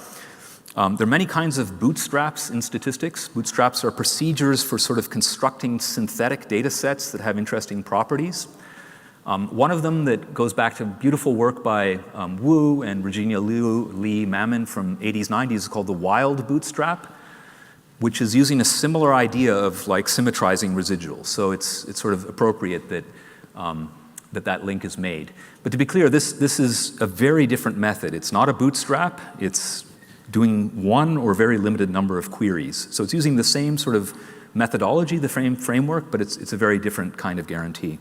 there are many kinds of bootstraps in statistics. Bootstraps are procedures for sort of constructing synthetic data sets that have interesting properties. One of them that goes back to beautiful work by Wu and Regina Lee Mammon from 80s, 90s is called the wild bootstrap, which is using a similar idea of like symmetrizing residuals. So it's sort of appropriate that that link is made. But to be clear, this is a very different method. It's not a bootstrap. It's doing one or very limited number of queries. So it's using the same sort of methodology, the framework, but it's a very different kind of guarantee.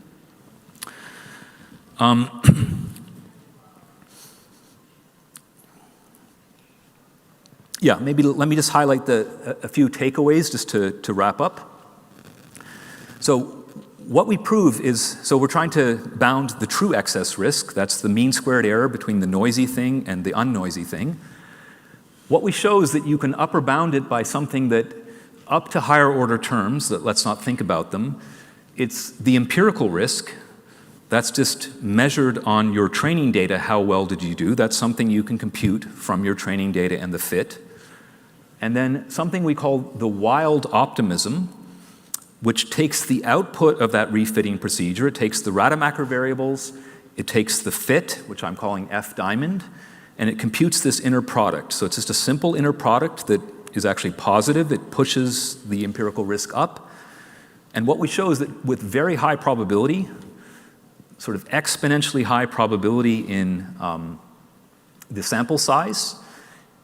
Yeah, maybe let me just highlight a few takeaways just to wrap up. So what we prove is, so we're trying to bound the true excess risk. That's the mean squared error between the noisy thing and the unnoisy thing. What we show is that you can upper bound it by something that up to higher order terms, that let's not think about them, it's the empirical risk. That's just measured on your training data, how well did you do. That's something you can compute from your training data and the fit. And then something we call the wild optimism, which takes the output of that refitting procedure. It takes the Rademacher variables, it takes the fit, which I'm calling F diamond, and it computes this inner product. So it's just a simple inner product that is actually positive. It pushes the empirical risk up. And what we show is that with very high probability, sort of exponentially high probability in the sample size,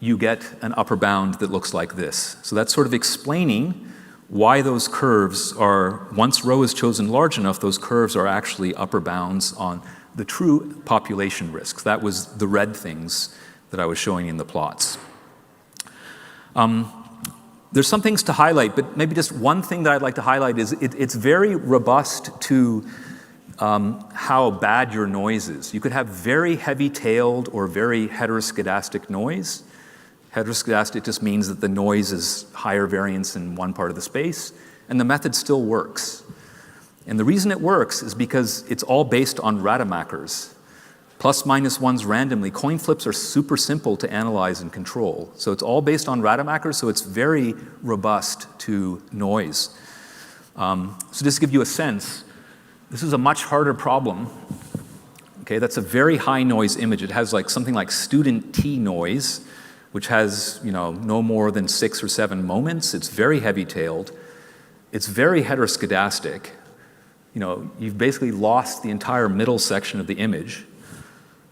you get an upper bound that looks like this. So that's sort of explaining why those curves are, once rho is chosen large enough, those curves are actually upper bounds on the true population risks. That was the red things that I was showing in the plots. There's some things to highlight, but maybe just one thing that I'd like to highlight is it's very robust to how bad your noise is. You could have very heavy-tailed or very heteroscedastic noise. Heteroscedastic just means that the noise is higher variance in one part of the space, and the method still works. And the reason it works is because it's all based on Rademachers. Plus minus ones randomly. Coin flips are super simple to analyze and control. So it's all based on Rademachers, so it's very robust to noise. So just to give you a sense, this is a much harder problem. Okay, that's a very high noise image. It has like something like student T noise, which has no more than 6 or 7 moments. It's very heavy-tailed. It's very heteroscedastic. You've basically lost the entire middle section of the image.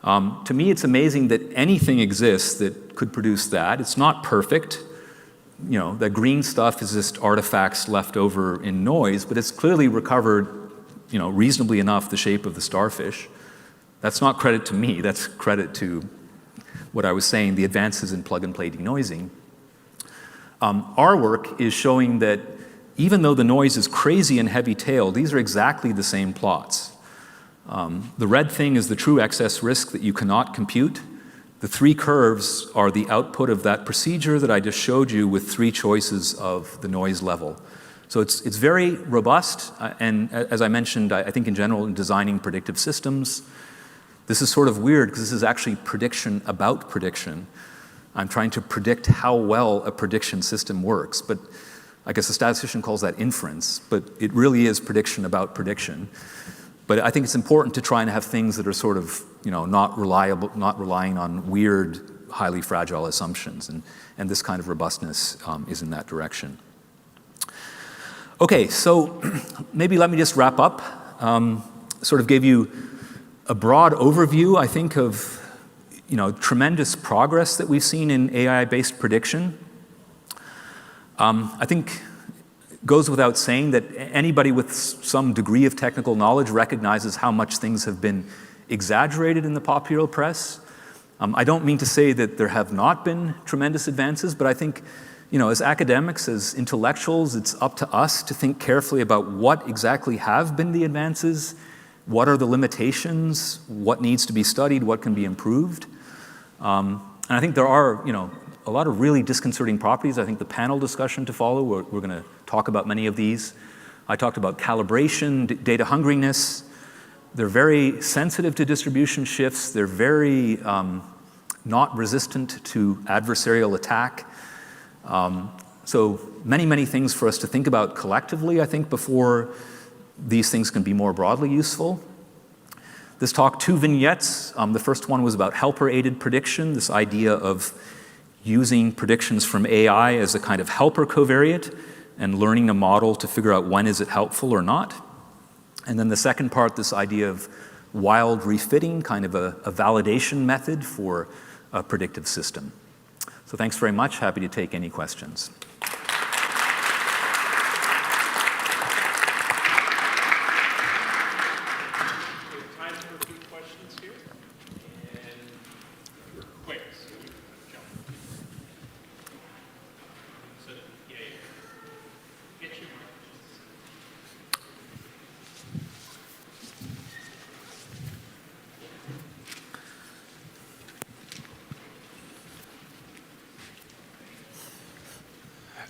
To me, it's amazing that anything exists that could produce that. It's not perfect. The green stuff is just artifacts left over in noise, but it's clearly recovered, reasonably enough the shape of the starfish. That's not credit to me. That's credit to what I was saying, the advances in plug-and-play denoising. Our work is showing that even though the noise is crazy and heavy-tailed, these are exactly the same plots. The red thing is the true excess risk that you cannot compute. The three curves are the output of that procedure that I just showed you with three choices of the noise level. So it's very robust, and as I mentioned, I think in general in designing predictive systems, this is sort of weird because this is actually prediction about prediction. I'm trying to predict how well a prediction system works, but I guess a statistician calls that inference, but it really is prediction about prediction. But I think it's important to try and have things that are sort of, not reliable, not relying on weird, highly fragile assumptions, and this kind of robustness is in that direction. Okay, so maybe let me just wrap up. Sort of gave you a broad overview, I think, of tremendous progress that we've seen in AI-based prediction. I think it goes without saying that anybody with some degree of technical knowledge recognizes how much things have been exaggerated in the popular press. I don't mean to say that there have not been tremendous advances, but I think, as academics, as intellectuals, it's up to us to think carefully about what exactly have been the advances, what are the limitations, what needs to be studied, what can be improved. And I think there are, a lot of really disconcerting properties. I think the panel discussion to follow, we're going to talk about many of these. I talked about calibration, data hungriness. They're very sensitive to distribution shifts. They're very not resistant to adversarial attack. So many things for us to think about collectively, I think, before these things can be more broadly useful. This talk, 2 vignettes. The first one was about helper-aided prediction, this idea of using predictions from AI as a kind of helper covariate and learning a model to figure out when is it helpful or not. And then the second part, this idea of wild refitting, kind of a validation method for a predictive system. So thanks very much. Happy to take any questions.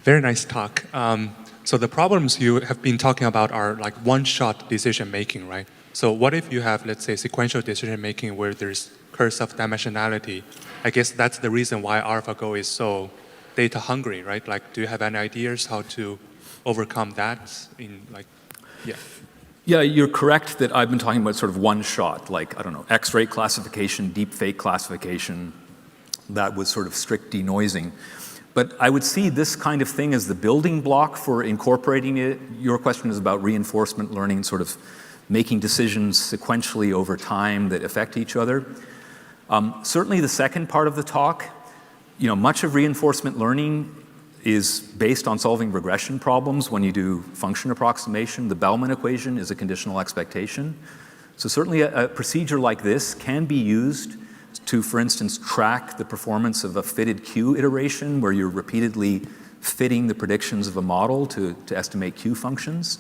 Very nice talk. So the problems you have been talking about are like one-shot decision making, right? So what if you have, let's say, sequential decision making where there's curse of dimensionality? I guess that's the reason why AlphaGo is so data hungry, right? Like, do you have any ideas how to overcome that Yeah, you're correct that I've been talking about sort of one shot, like, I don't know, X-ray classification, deep fake classification, that was sort of strict denoising. But I would see this kind of thing as the building block for incorporating it. Your question is about reinforcement learning, sort of making decisions sequentially over time that affect each other. Certainly the second part of the talk, much of reinforcement learning is based on solving regression problems when you do function approximation. The Bellman equation is a conditional expectation. So certainly a procedure like this can be used to, for instance, track the performance of a fitted Q iteration where you're repeatedly fitting the predictions of a model to estimate Q functions.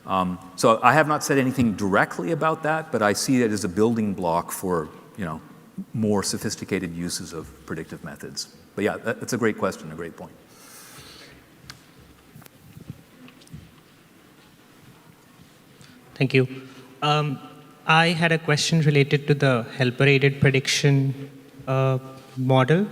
So I have not said anything directly about that, but I see it as a building block for, more sophisticated uses of predictive methods. But yeah, that's a great question, a great point. Thank you. I had a question related to the helper-aided prediction model.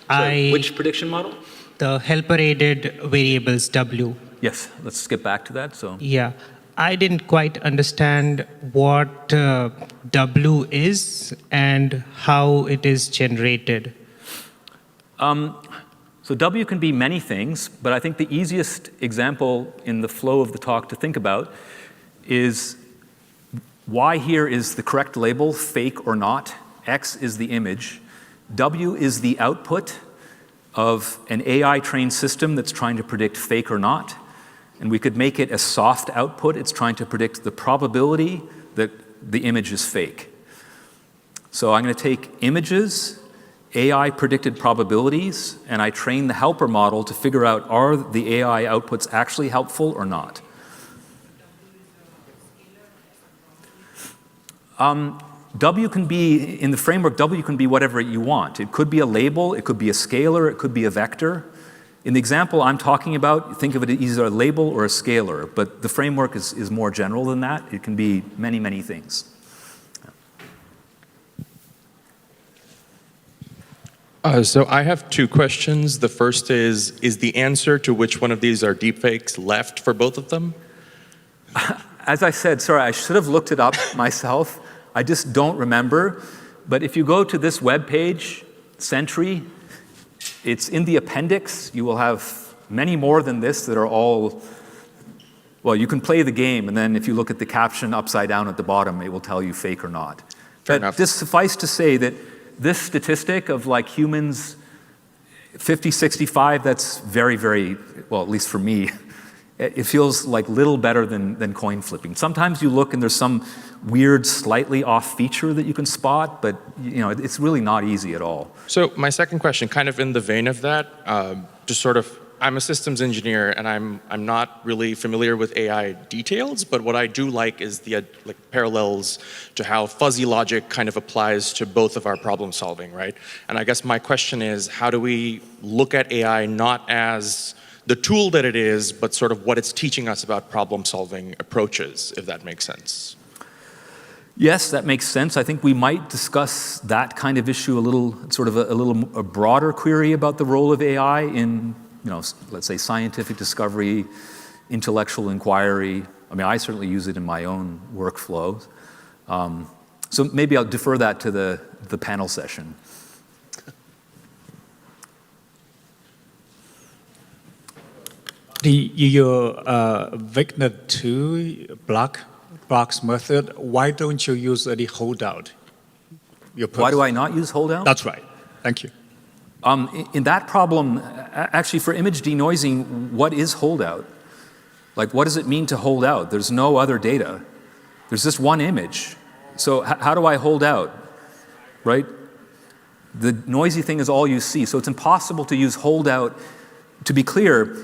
Sorry, which prediction model? The helper-aided variables W. Yes, let's skip back to that. So Yeah. I didn't quite understand what W is and how it is generated. So W can be many things, but I think the easiest example in the flow of the talk to think about is Y here is the correct label, fake or not. X is the image. W is the output of an AI-trained system that's trying to predict fake or not. And we could make it a soft output. It's trying to predict the probability that the image is fake. So I'm going to take images, AI predicted probabilities, and I train the helper model to figure out are the AI outputs actually helpful or not. W can be, in the framework, W can be whatever you want. It could be a label, it could be a scalar, it could be a vector. In the example I'm talking about, think of it as either a label or a scalar, but the framework is more general than that. It can be many, many things. So I have two questions. The first is the answer to which one of these are deepfakes left for both of them? As I said, sorry, I should have looked it up myself. I just don't remember. But if you go to this web page, Sentry, it's in the appendix. You will have many more than this that are all, well, you can play the game, and then if you look at the caption upside down at the bottom, it will tell you fake or not. Fair But enough. just suffice to say that this statistic of like humans 50, 65, that's very, very, well, at least for me, it feels like little better than coin flipping. Sometimes you look and there's some weird, slightly off feature that you can spot, but you know, it's really not easy at all. So my second question, kind of in the vein of that, just sort of, I'm a systems engineer and I'm not really familiar with AI details, but what I do like is the parallels to how fuzzy logic kind of applies to both of our problem solving, right? And I guess my question is, how do we look at AI not as the tool that it is, but sort of what it's teaching us about problem solving approaches, if that makes sense? Yes, that makes sense. I think we might discuss that kind of issue a little, sort of a broader query about the role of AI in, you know, let's say scientific discovery, intellectual inquiry. I mean, I certainly use it in my own workflow. So maybe I'll defer that to the panel session. Your Vector-2 blocks method, why don't you use the holdout? Why do I not use holdout? That's right. Thank you. In that problem, actually for image denoising, what is holdout? Like, what does it mean to hold out? There's no other data. There's just one image. So how do I hold out, right? The noisy thing is all you see. So it's impossible to use holdout. To be clear,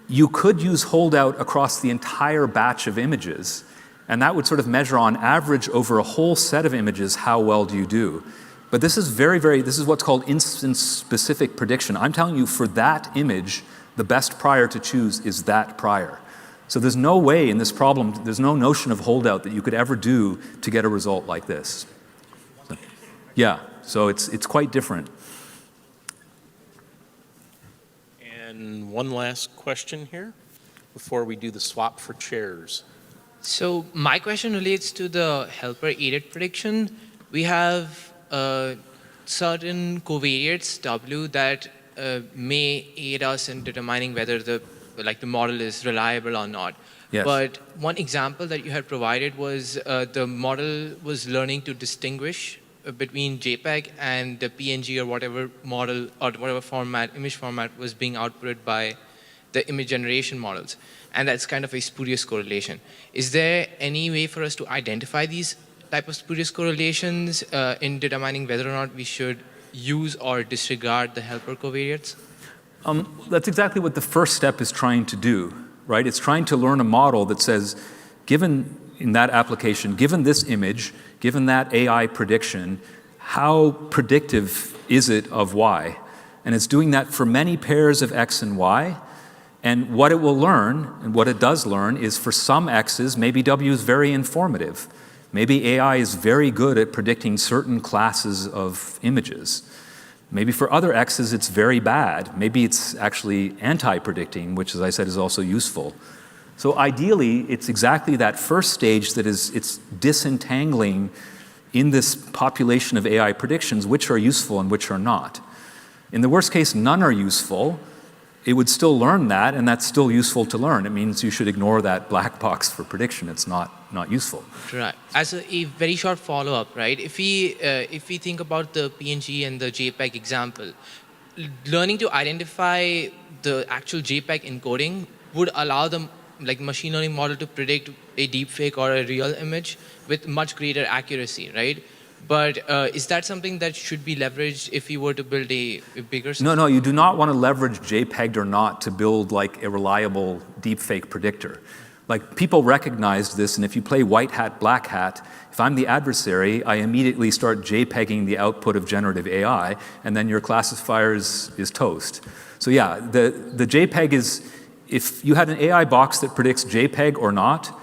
you could use holdout across the entire batch of images, and that would sort of measure on average over a whole set of images how well do you do. But this is this is what's called instance-specific prediction. I'm telling you, for that image, the best prior to choose is that prior. So there's no way in this problem, there's no notion of holdout that you could ever do to get a result like this. So, yeah, so it's quite different. And one last question here before we do the swap for chairs. So my question relates to the helper-aided prediction. We have certain covariates, W, that may aid us in determining whether the model is reliable or not. Yes. But one example that you had provided was the model was learning to distinguish between JPEG and the PNG or whatever model or whatever format, image format was being outputted by the image generation models. And that's kind of a spurious correlation. Is there any way for us to identify these type of spurious correlations in determining whether or not we should use or disregard the helper covariates? That's exactly what the first step is trying to do, right? It's trying to learn a model that says, given in that application, given this image, given that AI prediction, how predictive is it of Y? And it's doing that for many pairs of X and Y. And what it will learn, and what it does learn, is for some X's, maybe W is very informative. Maybe AI is very good at predicting certain classes of images. Maybe for other X's, it's very bad. Maybe it's actually anti-predicting, which, as I said, is also useful. So ideally, it's exactly that first stage that it's disentangling in this population of AI predictions which are useful and which are not. In the worst case, none are useful. It would still learn that, and that's still useful to learn. It means you should ignore that black box for prediction. It's not useful. Right. As a very short follow-up, right? If we think about the PNG and the JPEG example, learning to identify the actual JPEG encoding would allow the machine learning model to predict a deepfake or a real image with much greater accuracy, right? But is that something that should be leveraged if you were to build a bigger system? No, you do not want to leverage JPEG or not to build like a reliable deepfake predictor. Like, people recognized this, and if you play white hat, black hat, if I'm the adversary, I immediately start JPEGing the output of generative AI, and then your classifier is toast. So yeah, the JPEG is, if you had an AI box that predicts JPEG or not,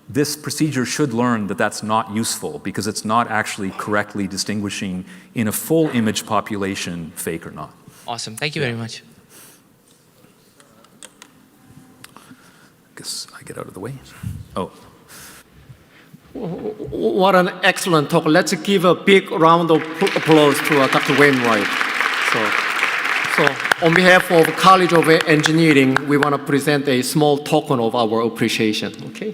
this procedure should learn that that's not useful because it's not actually correctly distinguishing in a full image population fake or not. Awesome. Thank you very much. I guess I get out of the way. Oh. What an excellent talk. Let's give a big round of applause to Dr. Wainwright. So on behalf of College of Engineering, we want to present a small token of our appreciation, okay?